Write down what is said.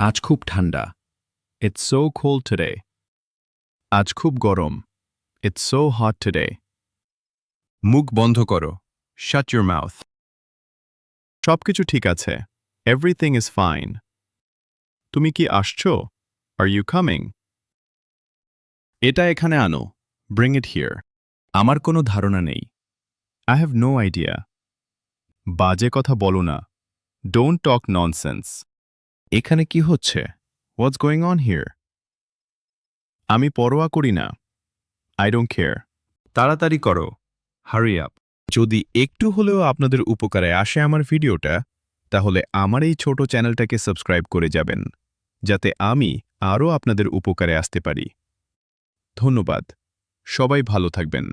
আজ খুব ঠান্ডা। It's so cold today. আজ খুব গরম। It's so hot today. মুখ বন্ধ করো। Shut your mouth. সবকিছু ঠিক আছে। Everything is fine. তুমি কি আসছো? Are you coming? এটা এখানে আনো। Bring it here. আমার কোনো ধারণা নেই। I have no idea. বাজে কথা বলো না। Don't talk nonsense. এখানে কি হচ্ছে? What's going on here? আমি পরোয়া করি না। I don't care. তাড়াতাড়ি করো। Hurry up. যদি একটু হলেও আপনাদের উপকারে আসে আমার ভিডিওটা, তাহলে আমার এই ছোট চ্যানেলটাকে সাবস্ক্রাইব করে যাবেন, যাতে আমি আরও আপনাদের উপকারে আসতে পারি। ধন্যবাদ। সবাই ভালো থাকবেন।